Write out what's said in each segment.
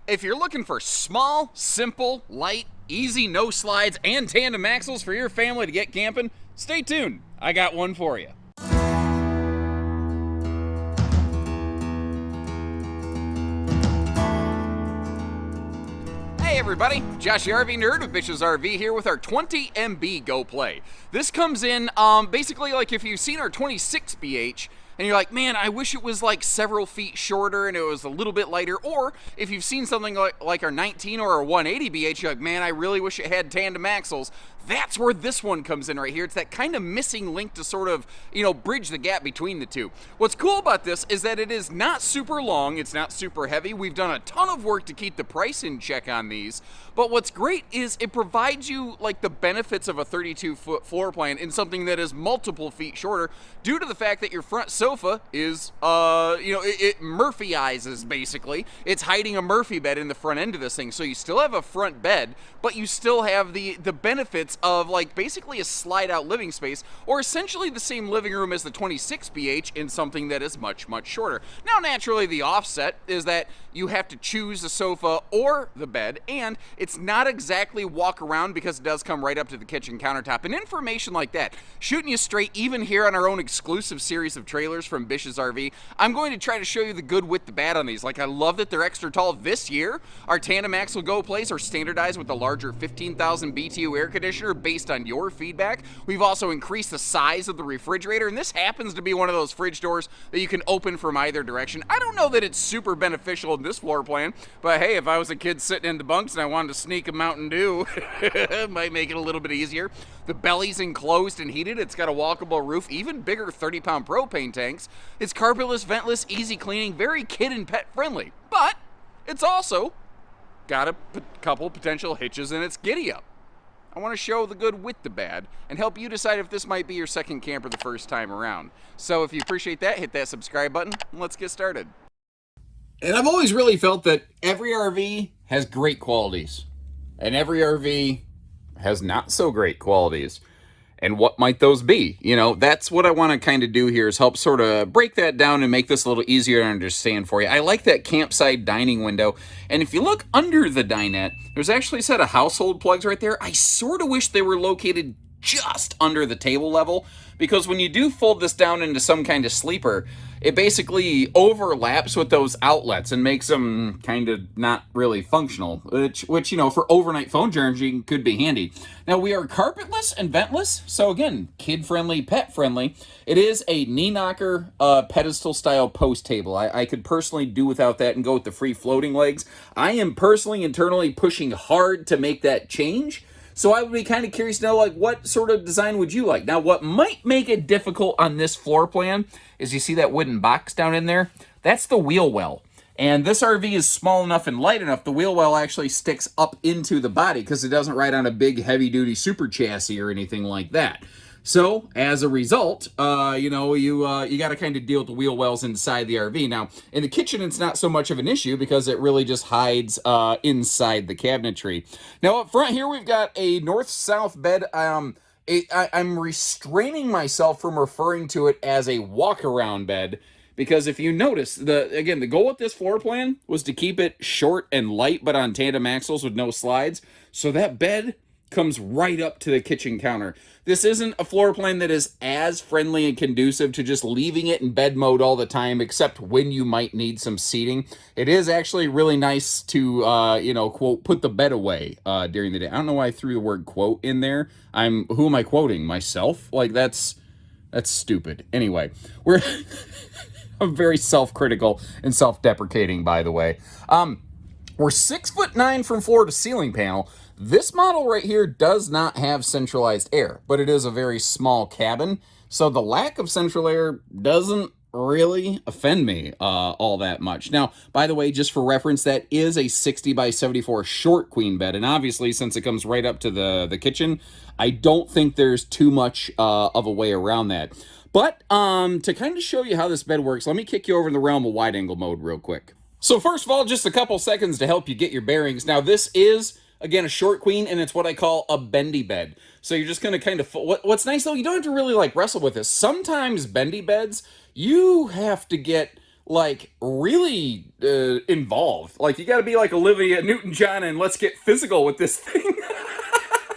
If you're looking for small, simple, light, easy, no slides, and tandem axles for your family to get camping, stay tuned. I got one for you. Hey everybody, Josh the RV Nerd with Bish's RV here with our 20 MB Go Play. This comes in basically like if you've seen our 26 BH, and you're like, man, I wish it was like several feet shorter and it was a little bit lighter. Or if you've seen something like our 19 or our 180 BH, you're like, man, I really wish it had tandem axles. That's where this one comes in right here. It's that kind of missing link to sort of, bridge the gap between the two. What's cool about this is that it is not super long. It's not super heavy. We've done a ton of work to keep the price in check on these. But what's great is it provides you like the benefits of a 32-foot floor plan in something that is multiple feet shorter due to the fact that your front sofa is, it Murphyizes basically. It's hiding a Murphy bed in the front end of this thing. So you still have a front bed, but you still have the benefits of like basically a slide out living space, or essentially the same living room as the 26 BH in something that is much, much shorter. Now, naturally, the offset is that you have to choose the sofa or the bed, and it's not exactly walk around because it does come right up to the kitchen countertop. And information like that, shooting you straight, even here on our own exclusive series of trailers from Bish's RV, I'm going to try to show you the good with the bad on these. Like, I love that they're extra tall this year. Our tandem axle Go Plays are standardized with the larger 15,000 BTU air conditioner based on your feedback. We've also increased the size of the refrigerator, and this happens to be one of those fridge doors that you can open from either direction. I don't know that it's super beneficial in this floor plan, but hey, if I was a kid sitting in the bunks and I wanted to sneak a Mountain Dew, it might make it a little bit easier. The belly's enclosed and heated. It's got a walkable roof, even bigger 30-pound propane tanks. It's carpetless, ventless, easy cleaning, very kid and pet friendly, but it's also got a couple potential hitches in its giddy up. I want to show the good with the bad and help you decide if this might be your second camper the first time around. So if you appreciate that, hit that subscribe button and let's get started. And I've always really felt that every RV has great qualities and every RV has not so great qualities. And what might those be? That's what I want to kind of do here is help sort of break that down and make this a little easier to understand for you. I like that campsite dining window. And if you look under the dinette, there's actually a set of household plugs right there. I sort of wish they were located just under the table level, because when you do fold this down into some kind of sleeper, it basically overlaps with those outlets and makes them kind of not really functional, which for overnight phone charging could be handy. Now, we are carpetless and ventless, so again, kid-friendly, pet-friendly. It is a knee-knocker pedestal-style post table. I could personally do without that and go with the free floating legs. I am personally internally pushing hard to make that change. So I would be kind of curious to know, like, what sort of design would you like? Now, what might make it difficult on this floor plan is you see that wooden box down in there? That's the wheel well. And this RV is small enough and light enough, the wheel well actually sticks up into the body because it doesn't ride on a big heavy-duty super chassis or anything like that. So, as a result, you got to kind of deal with the wheel wells inside the RV. Now, in the kitchen, it's not so much of an issue because it really just hides inside the cabinetry. Now, up front here, we've got a north-south bed. I'm restraining myself from referring to it as a walk-around bed because if you notice, the goal with this floor plan was to keep it short and light, but on tandem axles with no slides. So that bed comes right up to the kitchen counter. This isn't a floor plan that is as friendly and conducive to just leaving it in bed mode all the time, except when you might need some seating. It is actually really nice to, quote, put the bed away during the day. I don't know why I threw the word quote in there. Who am I quoting? Myself? Like, that's stupid. Anyway, I'm very self-critical and self-deprecating, by the way. We're 6'9" from floor to ceiling panel. This model right here does not have centralized air, but it is a very small cabin. So the lack of central air doesn't really offend me all that much. Now, by the way, just for reference, that is a 60 by 74 short queen bed. And obviously, since it comes right up to the kitchen, I don't think there's too much of a way around that. But to kind of show you how this bed works, let me kick you over in the realm of wide angle mode real quick. So first of all, just a couple seconds to help you get your bearings. Now, this is, again, a short queen, and it's what I call a bendy bed. So you're just going to kind of... What's nice, though, you don't have to really, wrestle with this. Sometimes bendy beds, you have to get like really involved. Like you got to be like Olivia Newton-John and let's get physical with this thing.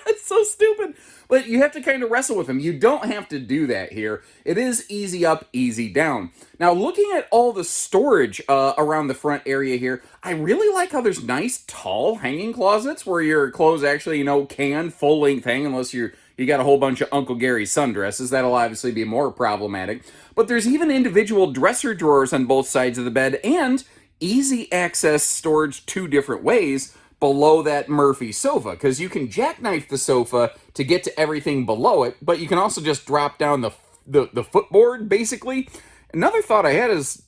It's so stupid. But you have to kind of wrestle with them. You don't have to do that here. It is easy up, easy down. Now, looking at all the storage around the front area here, I really like how there's nice, tall hanging closets where your clothes actually, can full-length hang unless you got a whole bunch of Uncle Gary's sundresses. That'll obviously be more problematic. But there's even individual dresser drawers on both sides of the bed and easy access storage two different ways below that Murphy sofa, because you can jackknife the sofa to get to everything below it, but you can also just drop down the footboard, basically. Another thought I had is,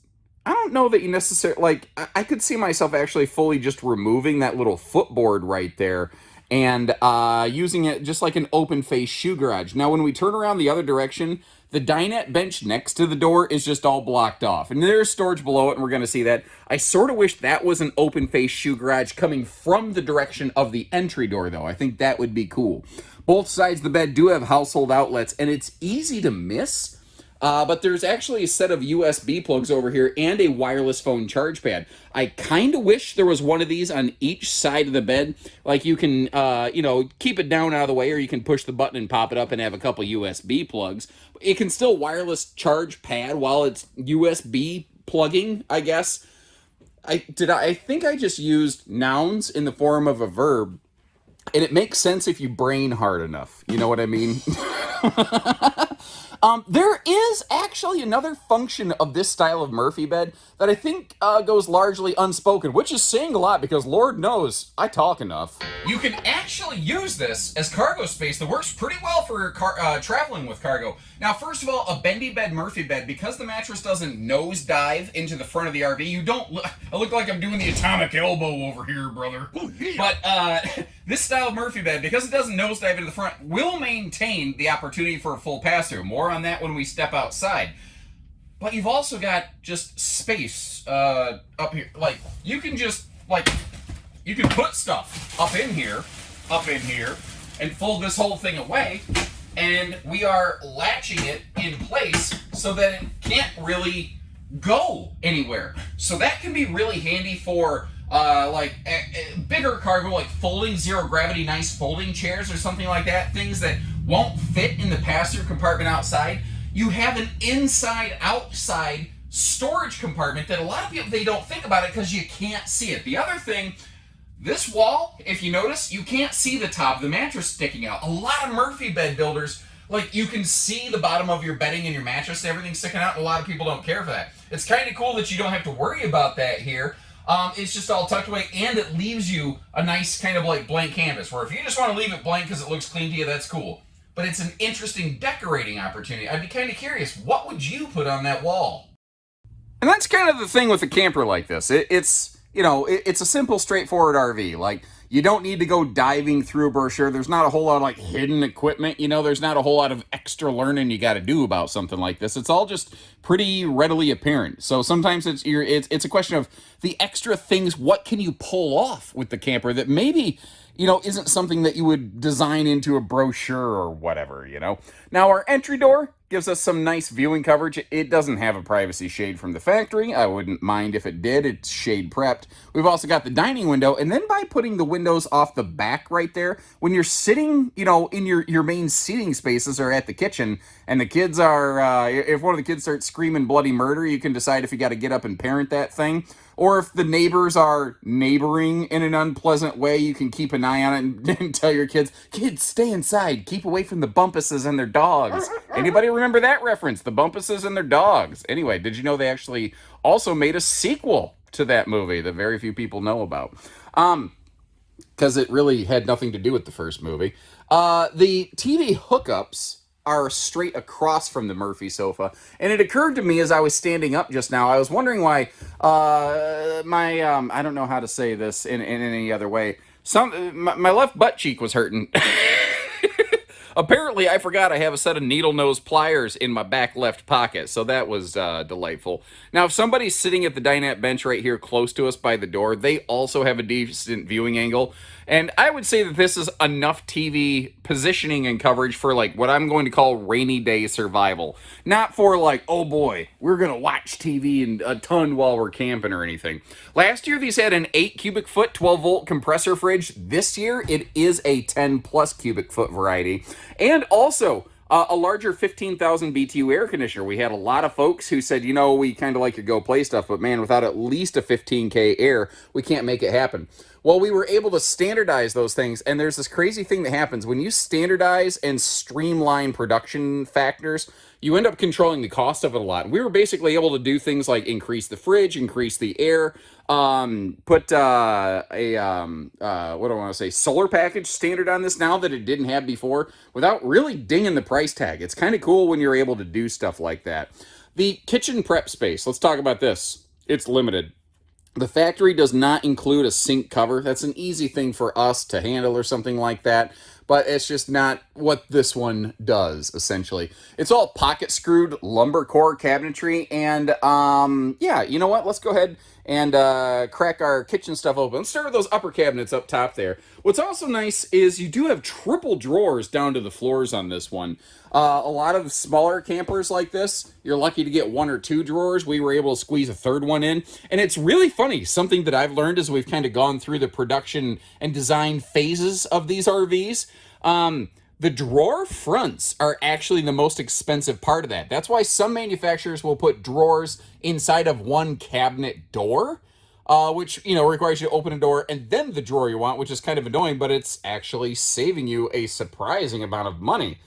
I don't know that you necessarily, like, I could see myself actually fully just removing that little footboard right there and using it just like an open-face shoe garage. Now, when we turn around the other direction, the dinette bench next to the door is just all blocked off. And there's storage below it, and we're going to see that. I sort of wish that was an open-face shoe garage coming from the direction of the entry door, though. I think that would be cool. Both sides of the bed do have household outlets, and it's easy to miss. But there's actually a set of USB plugs over here and a wireless phone charge pad. I kind of wish there was one of these on each side of the bed. Like you can, keep it down out of the way, or you can push the button and pop it up and have a couple USB plugs. It can still wireless charge pad while it's USB plugging, I guess. I think I just used nouns in the form of a verb. And it makes sense if you brain hard enough. You know what I mean? There is actually another function of this style of Murphy bed that I think goes largely unspoken, which is saying a lot because Lord knows I talk enough. You can actually use this as cargo space that works pretty well for traveling with cargo. Now, first of all, a bendy bed Murphy bed, because the mattress doesn't nosedive into the front of the RV, you don't I look like I'm doing the atomic elbow over here, brother. Oh, yeah. But this style of Murphy bed, because it doesn't nosedive into the front, will maintain the opportunity for a full pass-through. More on that when we step outside. But you've also got just space up here. Like, you can just, you can put stuff up in here, and fold this whole thing away, and we are latching it in place so that it can't really go anywhere. So that can be really handy for bigger cargo, like folding zero gravity, nice folding chairs or something like that, things that won't fit in the pass-through compartment outside. You have an inside-outside storage compartment that a lot of people, they don't think about it because you can't see it. The other thing, this wall, if you notice, you can't see the top of the mattress sticking out. A lot of Murphy bed builders, you can see the bottom of your bedding and your mattress and everything sticking out, and a lot of people don't care for that. It's kind of cool that you don't have to worry about that here. It's just all tucked away, and it leaves you a nice kind of blank canvas, where if you just want to leave it blank because it looks clean to you, that's cool. But it's an interesting decorating opportunity. I'd be kind of curious, what would you put on that wall? And that's kind of the thing with a camper like this. It's a simple, straightforward RV. You don't need to go diving through a brochure. There's not a whole lot of hidden equipment. There's not a whole lot of extra learning you got to do about something like this. It's all just pretty readily apparent. So sometimes it's a question of the extra things. What can you pull off with the camper that maybe isn't something that you would design into a brochure or whatever, Now, our entry door gives us some nice viewing coverage. It doesn't have a privacy shade from the factory. I wouldn't mind if it did. It's shade prepped. We've also got the dining window, and then by putting the windows off the back right there, when you're sitting, in your main seating spaces or at the kitchen, and the kids are, if one of the kids starts screaming bloody murder, you can decide if you got to get up and parent that thing. Or if the neighbors are neighboring in an unpleasant way, you can keep an eye on it and tell your kids, stay inside. Keep away from the Bumpuses and their dogs. Anybody remember that reference? The Bumpuses and their dogs. Anyway, did you know they actually also made a sequel to that movie that very few people know about? Because it really had nothing to do with the first movie. The TV hookups are straight across from the Murphy sofa. And it occurred to me as I was standing up just now, I was wondering why I don't know how to say this in any other way. My left butt cheek was hurting. Apparently, I forgot I have a set of needle nose pliers in my back left pocket, so that was delightful. Now, if somebody's sitting at the dinette bench right here close to us by the door, they also have a decent viewing angle. And I would say that this is enough TV positioning and coverage for like what I'm going to call rainy day survival. Not for like, oh boy, we're going to watch TV and a ton while we're camping or anything. Last year, these had an 8 cubic foot, 12 volt compressor fridge. This year, it is a 10 plus cubic foot variety. And also, a larger 15,000 BTU air conditioner. We had a lot of folks who said, you know, we kind of like to go play stuff, but man, without at least a 15K air, we can't make it happen. Well, we were able to standardize those things, and there's this crazy thing that happens. When you standardize and streamline production factors, you end up controlling the cost of it a lot. And we were basically able to do things like increase the fridge, increase the air, put what do I want to say, solar package standard on this now that it didn't have before without really dinging the price tag. It's kind of cool when you're able to do stuff like that. The kitchen prep space, let's talk about this. It's limited. The factory does not include a sink cover. That's an easy thing for us to handle or something like that, but it's just not what this one does, essentially. It's all pocket screwed lumber core cabinetry, and yeah, you know what? Let's go ahead and crack our kitchen stuff open. Let's start with those upper cabinets up top there. What's also nice is you do have triple drawers down to the floors on this one. A lot of smaller campers like this, you're lucky to get 1 or 2 drawers. We were able to squeeze a third one in. And it's really funny. Something that I've learned as we've kind of gone through the production and design phases of these RVs. The drawer fronts are actually the most expensive part of that. That's why some manufacturers will put drawers inside of one cabinet door, which, you know, requires you to open a door and then the drawer you want, which is kind of annoying, but it's actually saving you a surprising amount of money.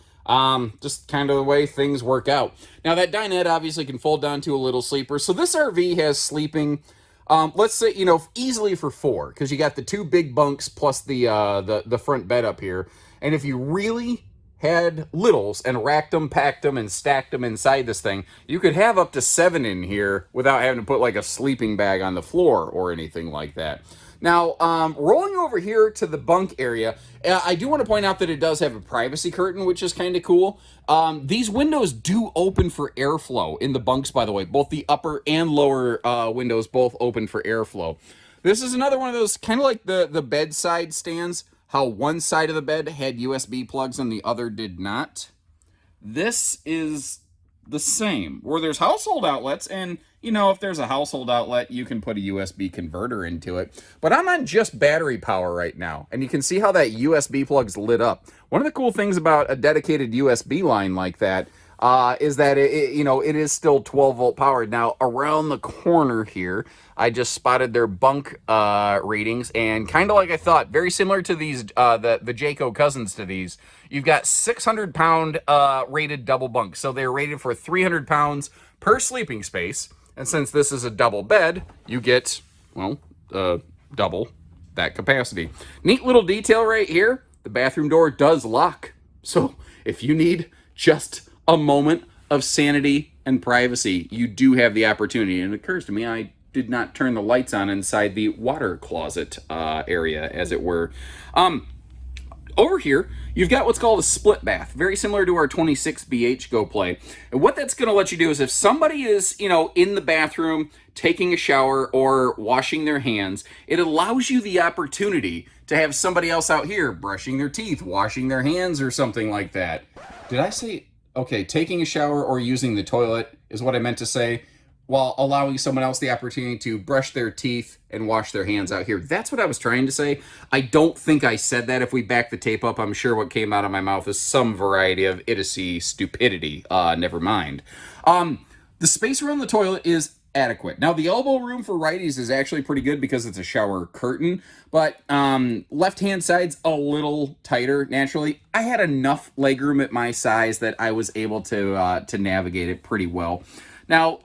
Just kind of the way things work out. Now, that dinette obviously can fold down to a little sleeper. So this RV has sleeping, let's say, you know, easily for 4, because you got the 2 big bunks plus the front bed up here. And if you really had littles and racked them, packed them, and stacked them inside this thing, you could have up to 7 in here without having to put like a sleeping bag on the floor or anything like that. Now, rolling over here to the bunk area, I do want to point out that it does have a privacy curtain, which is kind of cool. These windows do open for airflow in the bunks, by the way. Both the upper and lower windows both open for airflow. This is another one of those, kind of like the bedside stands, how one side of the bed had USB plugs and the other did not. This is the same, where there's household outlets, and you know, if there's a household outlet, you can put a USB converter into it. But I'm on just battery power right now, and you can see how that USB plug's lit up. One of the cool things about a dedicated USB line like that is that it is still 12 volt powered. Now, around the corner here, I just spotted their bunk ratings, and kind of like I thought, very similar to these, the Jayco cousins to these. You've got 600-pound rated double bunks, so they're rated for 300 pounds per sleeping space. And since this is a double bed, you get, well, double that capacity. Neat little detail right here. The bathroom door does lock. So if you need just a moment of sanity and privacy, you do have the opportunity. And it occurs to me, I did not turn the lights on inside the water closet area, as it were. Over here, you've got what's called a split bath, very similar to our 26BH Go Play. And what that's going to let you do is if somebody is, in the bathroom taking a shower or washing their hands, it allows you the opportunity to have somebody else out here brushing their teeth, washing their hands, or something like that. Did I say, okay, taking a shower or using the toilet is what I meant to say, while allowing someone else the opportunity to brush their teeth and wash their hands out here. That's what I was trying to say. I don't think I said that. If we back the tape up, I'm sure what came out of my mouth is some variety of idiocy stupidity. Never mind. The space around the toilet is adequate. Now, the elbow room for righties is actually pretty good because it's a shower curtain, but left-hand side's a little tighter naturally. I had enough legroom at my size that I was able to navigate it pretty well. Now,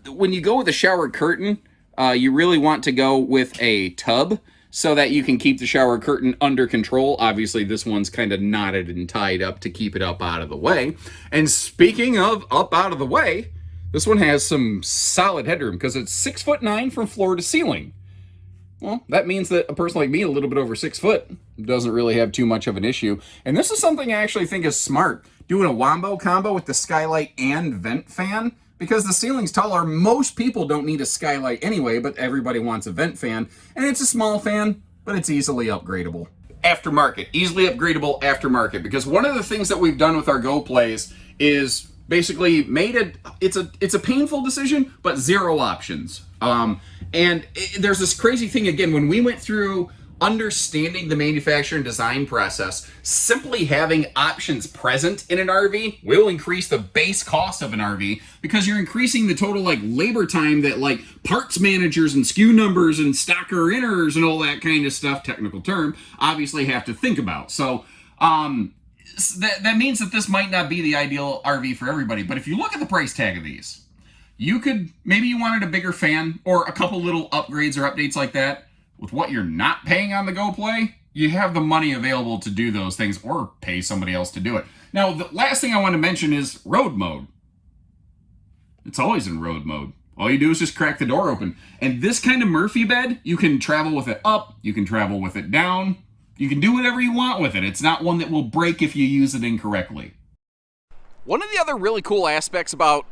when you go with a shower curtain, you really want to go with a tub so that you can keep the shower curtain under control. Obviously, this one's kind of knotted and tied up to keep it up out of the way. And speaking of up out of the way, this one has some solid headroom because it's 6'9" from floor to ceiling. Well, that means that a person like me, a little bit over 6 foot, doesn't really have too much of an issue. And this is something I actually think is smart. Doing a wombo combo with the skylight and vent fan. Because the ceiling's taller, most people don't need a skylight anyway, but everybody wants a vent fan. And it's a small fan, but it's easily upgradable. Aftermarket, easily upgradable aftermarket. Because one of the things that we've done with our Go Plays is basically made it, it's a painful decision, but zero options. There's this crazy thing again, when we went through understanding the manufacturing design process, simply having options present in an RV will increase the base cost of an RV because you're increasing the total like labor time that like parts managers and SKU numbers and stocker inners and all that kind of stuff, technical term, obviously have to think about. So that means that this might not be the ideal RV for everybody. But if you look at the price tag of these, you could, maybe you wanted a bigger fan or a couple little upgrades or updates like that. With what you're not paying on the Go Play, you have the money available to do those things or pay somebody else to do it. Now, the last thing I want to mention is road mode. It's always in road mode. All you do is just crack the door open. And this kind of Murphy bed, you can travel with it up, you can travel with it down, you can do whatever you want with it. It's not one that will break if you use it incorrectly. One of the other really cool aspects about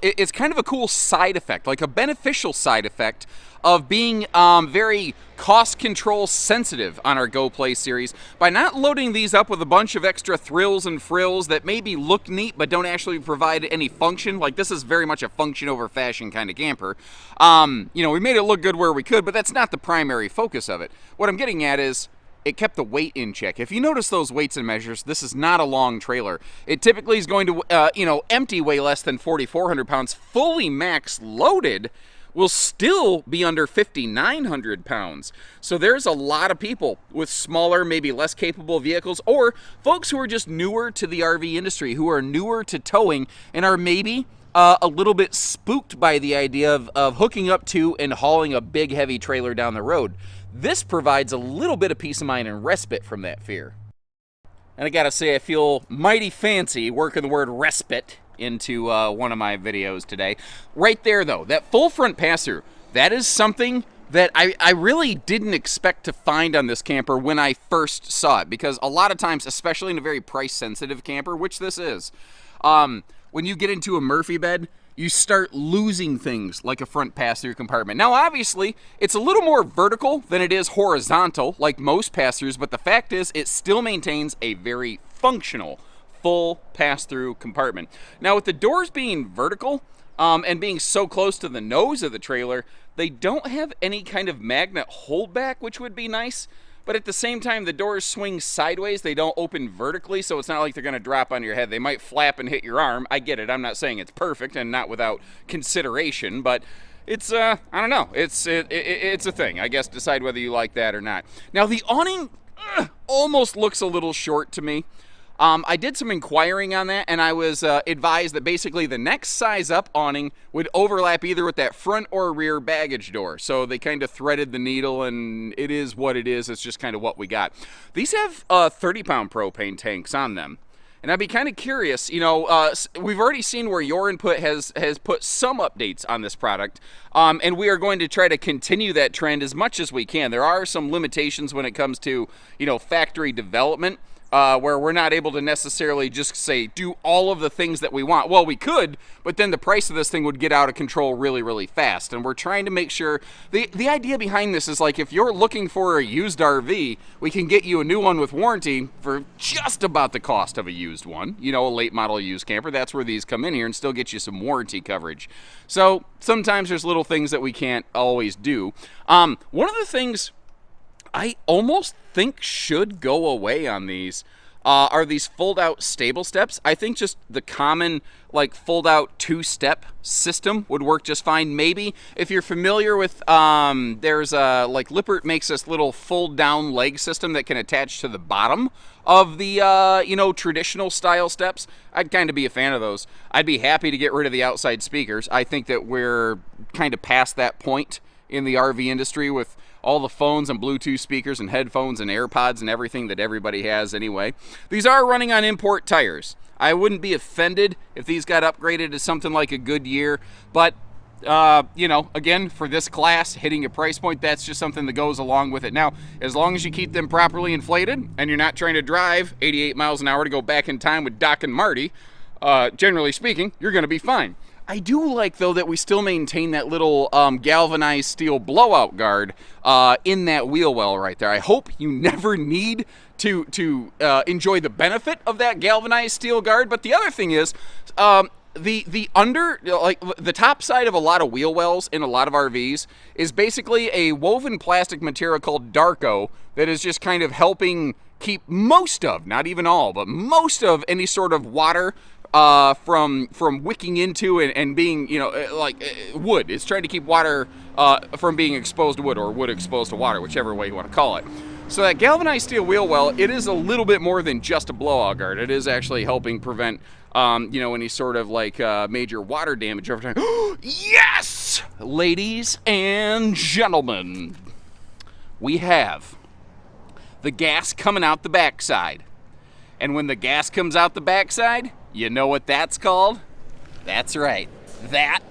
it's kind of a cool side effect, like a beneficial side effect of being very cost control sensitive on our Go Play series by not loading these up with a bunch of extra thrills and frills that maybe look neat but don't actually provide any function. Like this is very much a function over fashion kind of camper. We made it look good where we could, but that's not the primary focus of it. What I'm getting at is it kept the weight in check. If you notice those weights and measures, this is not a long trailer. It typically is going to, empty weigh less than 4,400 pounds. Fully max loaded will still be under 5,900 pounds. So there's a lot of people with smaller, maybe less capable vehicles, or folks who are just newer to the RV industry, who are newer to towing, and are maybe a little bit spooked by the idea of hooking up to and hauling a big, heavy trailer down the road. This provides a little bit of peace of mind and respite from that fear. And I gotta say, I feel mighty fancy working the word respite into one of my videos today. Right there, though, that full front pass-through, that is something that I really didn't expect to find on this camper when I first saw it. Because a lot of times, especially in a very price-sensitive camper, which this is, when you get into a Murphy bed, you start losing things like a front pass-through compartment. Now, obviously, it's a little more vertical than it is horizontal, like most pass-throughs, but the fact is it still maintains a very functional full pass-through compartment. Now, with the doors being vertical and being so close to the nose of the trailer, they don't have any kind of magnet holdback, which would be nice. But at the same time, the doors swing sideways. They don't open vertically, so it's not like they're going to drop on your head. They might flap and hit your arm. I get it. I'm not saying it's perfect and not without consideration, but it's, I don't know. It's a thing. I guess decide whether you like that or not. Now, the awning almost looks a little short to me. I did some inquiring on that, and I was advised that basically the next size up awning would overlap either with that front or rear baggage door. So they kind of threaded the needle, and it is what it is. It's just kind of what we got. These have 30-pound propane tanks on them. And I'd be kind of curious, we've already seen where Your Input has put some updates on this product, and we are going to try to continue that trend as much as we can. There are some limitations when it comes to, factory development. Where we're not able to necessarily just say, do all of the things that we want. Well, we could, but then the price of this thing would get out of control really, really fast. And we're trying to make sure, the idea behind this is like, if you're looking for a used RV, we can get you a new one with warranty for just about the cost of a used one. A late model used camper. That's where these come in here and still get you some warranty coverage. So sometimes there's little things that we can't always do. One of the things I almost think should go away on these are these fold-out stable steps. I think just the common fold-out two-step system would work just fine. Maybe if you're familiar with, there's Lippert makes this little fold-down leg system that can attach to the bottom of the traditional style steps. I'd kind of be a fan of those. I'd be happy to get rid of the outside speakers. I think that we're kind of past that point in the RV industry with all the phones and Bluetooth speakers and headphones and AirPods and everything that everybody has anyway. These are running on import tires. I wouldn't be offended if these got upgraded to something like a Goodyear, but you know, again, for this class, hitting a price point, that's just something that goes along with it. Now, as long as you keep them properly inflated and you're not trying to drive 88 miles an hour to go back in time with Doc and Marty, generally speaking, you're going to be fine. I do like, though, that we still maintain that little galvanized steel blowout guard in that wheel well right there. I hope you never need to enjoy the benefit of that galvanized steel guard. But the other thing is, the under, like the top side of a lot of wheel wells in a lot of RVs is basically a woven plastic material called Darko that is just kind of helping keep most of, not even all, but most of any sort of water from wicking into and being, you know, like wood. It's trying to keep water from being exposed to wood, or wood exposed to water, whichever way you want to call it. So that galvanized steel wheel well, it is a little bit more than just a blowout guard. It is actually helping prevent, you know, any sort of like major water damage over time. Yes, ladies and gentlemen, we have the gas coming out the backside. And when the gas comes out the backside, you know what that's called? That's right. That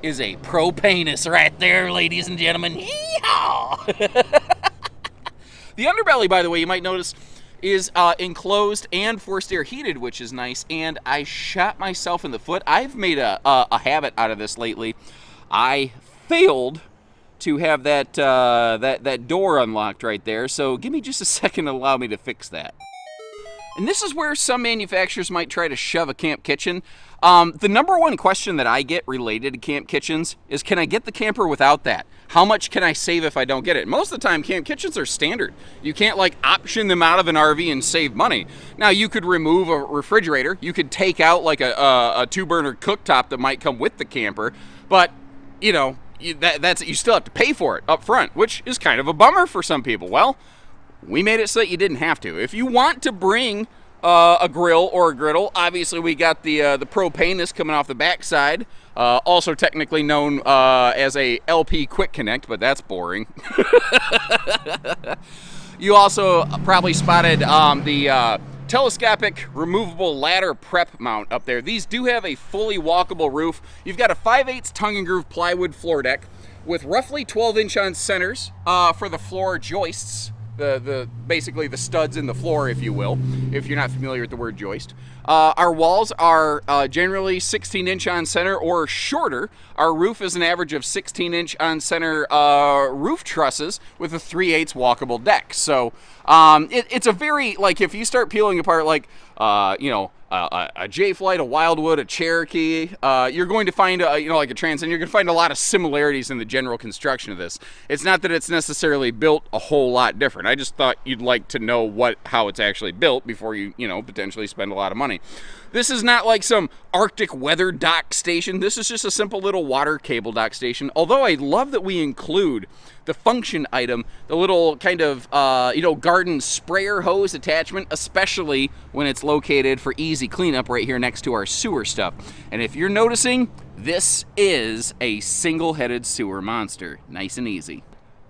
is a propanus right there, ladies and gentlemen. Yeehaw! The underbelly, by the way, you might notice, is enclosed and forced air heated, which is nice. And I shot myself in the foot. I've made a habit out of this lately. I failed to have that that door unlocked right there. So give me just a second and allow me to fix that. And this is where some manufacturers might try to shove a camp kitchen. The number one question that I get related to camp kitchens is, can I get the camper without that? How much can I save if I don't get it? Most of the time, camp kitchens are standard. You can't like option them out of an RV and save money. Now, you could remove a refrigerator. You could take out like a 2-burner cooktop that might come with the camper. But, you know, you still have to pay for it up front, which is kind of a bummer for some people. Well, we made it so that you didn't have to. If you want to bring a grill or a griddle, obviously we got the propane that's coming off the backside, also technically known as a LP Quick Connect, but that's boring. You also probably spotted the telescopic removable ladder prep mount up there. These do have a fully walkable roof. You've got a 5/8 tongue and groove plywood floor deck with roughly 12-inch on centers for the floor joists. Basically the studs in the floor, if you will, if you're not familiar with the word joist. Our walls are generally 16-inch on center or shorter. Our roof is an average of 16-inch on center roof trusses with a 3/8 walkable deck. So it's a very, like, if you start peeling apart, like, you know, a J-Flight, a Wildwood, a Cherokee, you're going to find, you know, like a Trans, and you're going to find a lot of similarities in the general construction of this. It's not that it's necessarily built a whole lot different. I just thought you'd like to know how it's actually built before you know, potentially spend a lot of money. This is not like some Arctic weather dock station. This is just a simple little water cable dock station. Although I love that we include the function item, the little kind of, you know, garden sprayer hose attachment, especially when it's located for easy cleanup right here next to our sewer stuff. And if you're noticing, this is a single-headed sewer monster. Nice and easy.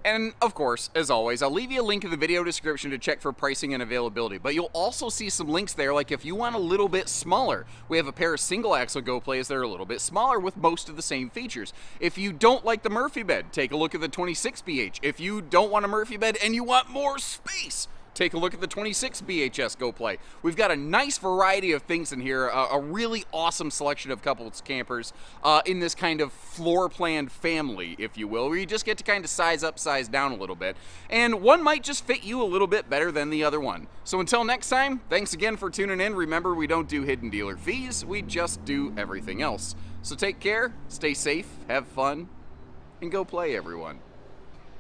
And of course, as always, I'll leave you a link in the video description to check for pricing and availability, but you'll also see some links there, like if you want a little bit smaller, we have a pair of single axle Go Plays that are a little bit smaller with most of the same features. If you don't like the Murphy bed, take a look at the 26 BH. If you don't want a Murphy bed and you want more space, take a look at the 26 BHS Go Play. We've got a nice variety of things in here, a really awesome selection of couples campers in this kind of floor plan family, if you will, where you just get to kind of size up, size down a little bit. And one might just fit you a little bit better than the other one. So until next time, thanks again for tuning in. Remember, we don't do hidden dealer fees, we just do everything else. So take care, stay safe, have fun, and go play, everyone.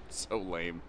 So lame.